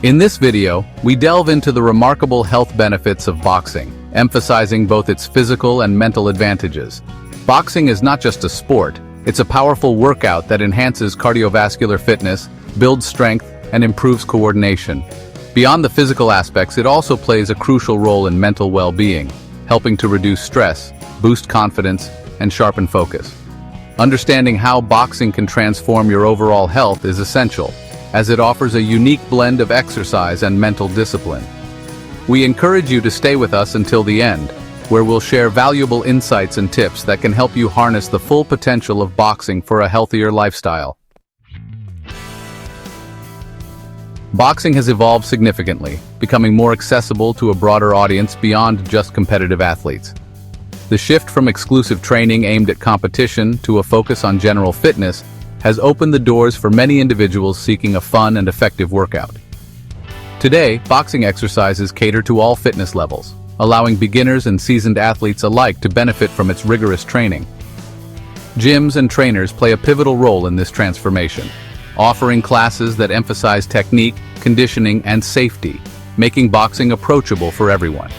In this video, we delve into the remarkable health benefits of boxing, emphasizing both its physical and mental advantages. Boxing is not just a sport, it's a powerful workout that enhances cardiovascular fitness, builds strength, and improves coordination. Beyond the physical aspects, it also plays a crucial role in mental well-being, helping to reduce stress, boost confidence, and sharpen focus. Understanding how boxing can transform your overall health is essential, as it offers a unique blend of exercise and mental discipline. We encourage you to stay with us until the end, where we'll share valuable insights and tips that can help you harness the full potential of boxing for a healthier lifestyle. Boxing has evolved significantly, becoming more accessible to a broader audience beyond just competitive athletes. The shift from exclusive training aimed at competition to a focus on general fitness has opened the doors for many individuals seeking a fun and effective workout. Today, boxing exercises cater to all fitness levels, allowing beginners and seasoned athletes alike to benefit from its rigorous training. Gyms and trainers play a pivotal role in this transformation, offering classes that emphasize technique, conditioning, and safety, making boxing approachable for everyone.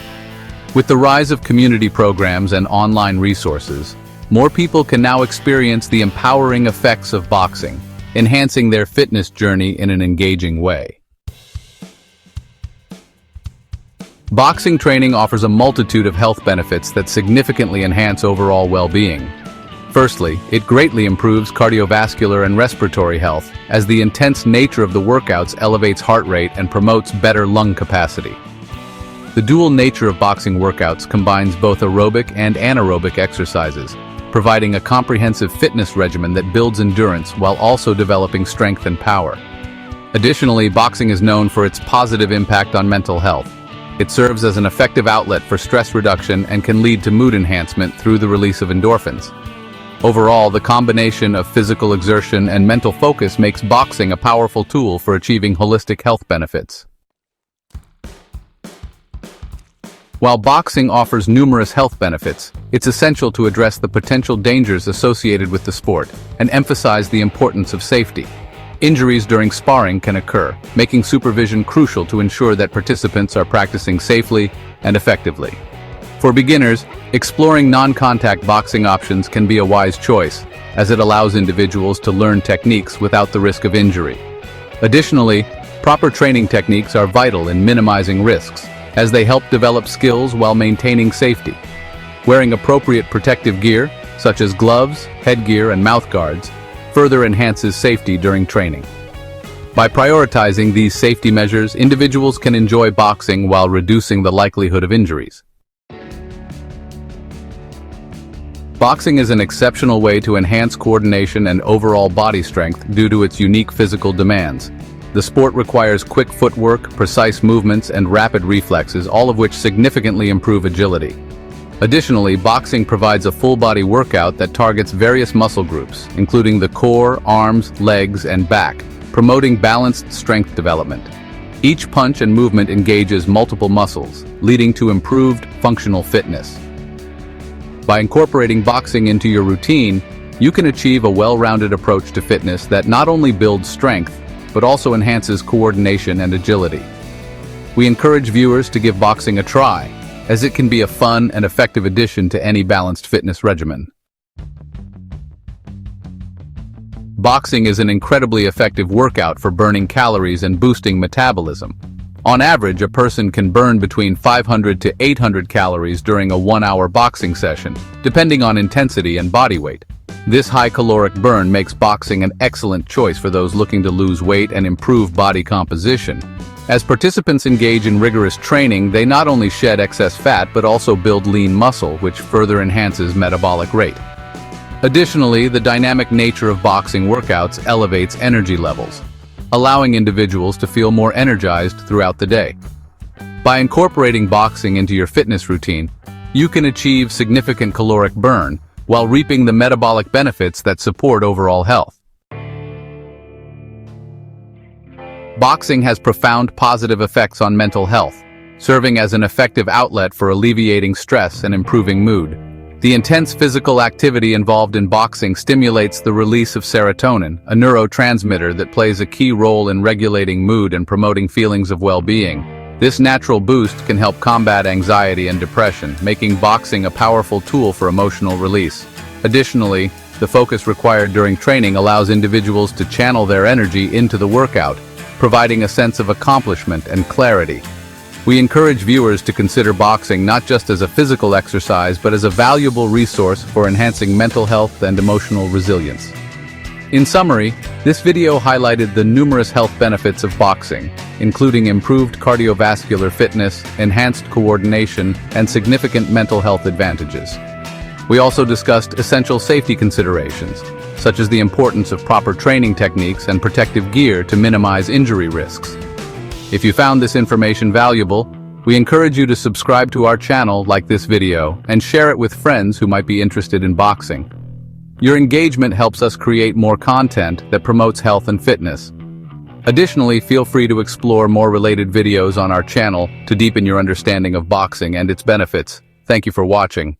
With the rise of community programs and online resources, more people can now experience the empowering effects of boxing, enhancing their fitness journey in an engaging way. Boxing training offers a multitude of health benefits that significantly enhance overall well-being. Firstly, it greatly improves cardiovascular and respiratory health, as the intense nature of the workouts elevates heart rate and promotes better lung capacity. The dual nature of boxing workouts combines both aerobic and anaerobic exercises, providing a comprehensive fitness regimen that builds endurance while also developing strength and power. Additionally, boxing is known for its positive impact on mental health. It serves as an effective outlet for stress reduction and can lead to mood enhancement through the release of endorphins. Overall, the combination of physical exertion and mental focus makes boxing a powerful tool for achieving holistic health benefits. While boxing offers numerous health benefits, it's essential to address the potential dangers associated with the sport and emphasize the importance of safety. Injuries during sparring can occur, making supervision crucial to ensure that participants are practicing safely and effectively. For beginners, exploring non-contact boxing options can be a wise choice, as it allows individuals to learn techniques without the risk of injury. Additionally, proper training techniques are vital in minimizing risks, as they help develop skills while maintaining safety. Wearing appropriate protective gear, such as gloves, headgear, and mouth guards, further enhances safety during training. By prioritizing these safety measures, individuals can enjoy boxing while reducing the likelihood of injuries. Boxing is an exceptional way to enhance coordination and overall body strength due to its unique physical demands. The sport requires quick footwork, precise movements, and rapid reflexes, all of which significantly improve agility. Additionally, boxing provides a full-body workout that targets various muscle groups, including the core, arms, legs, and back, promoting balanced strength development. Each punch and movement engages multiple muscles, leading to improved functional fitness. By incorporating boxing into your routine, you can achieve a well-rounded approach to fitness that not only builds strength, but also enhances coordination and agility. We encourage viewers to give boxing a try, as it can be a fun and effective addition to any balanced fitness regimen. Boxing is an incredibly effective workout for burning calories and boosting metabolism. On average, a person can burn between 500 to 800 calories during a 1-hour boxing session, depending on intensity and body weight. This high-caloric burn makes boxing an excellent choice for those looking to lose weight and improve body composition. As participants engage in rigorous training, they not only shed excess fat but also build lean muscle, which further enhances metabolic rate. Additionally, the dynamic nature of boxing workouts elevates energy levels, allowing individuals to feel more energized throughout the day. By incorporating boxing into your fitness routine, you can achieve significant caloric burn, while reaping the metabolic benefits that support overall health. Boxing has profound positive effects on mental health, serving as an effective outlet for alleviating stress and improving mood. The intense physical activity involved in boxing stimulates the release of serotonin, a neurotransmitter that plays a key role in regulating mood and promoting feelings of well-being. This natural boost can help combat anxiety and depression, making boxing a powerful tool for emotional release. Additionally, the focus required during training allows individuals to channel their energy into the workout, providing a sense of accomplishment and clarity. We encourage viewers to consider boxing not just as a physical exercise, but as a valuable resource for enhancing mental health and emotional resilience. In summary, this video highlighted the numerous health benefits of boxing, including improved cardiovascular fitness, enhanced coordination, and significant mental health advantages. We also discussed essential safety considerations, such as the importance of proper training techniques and protective gear to minimize injury risks. If you found this information valuable, we encourage you to subscribe to our channel, like this video, and share it with friends who might be interested in boxing. Your engagement helps us create more content that promotes health and fitness. Additionally, feel free to explore more related videos on our channel to deepen your understanding of boxing and its benefits. Thank you for watching.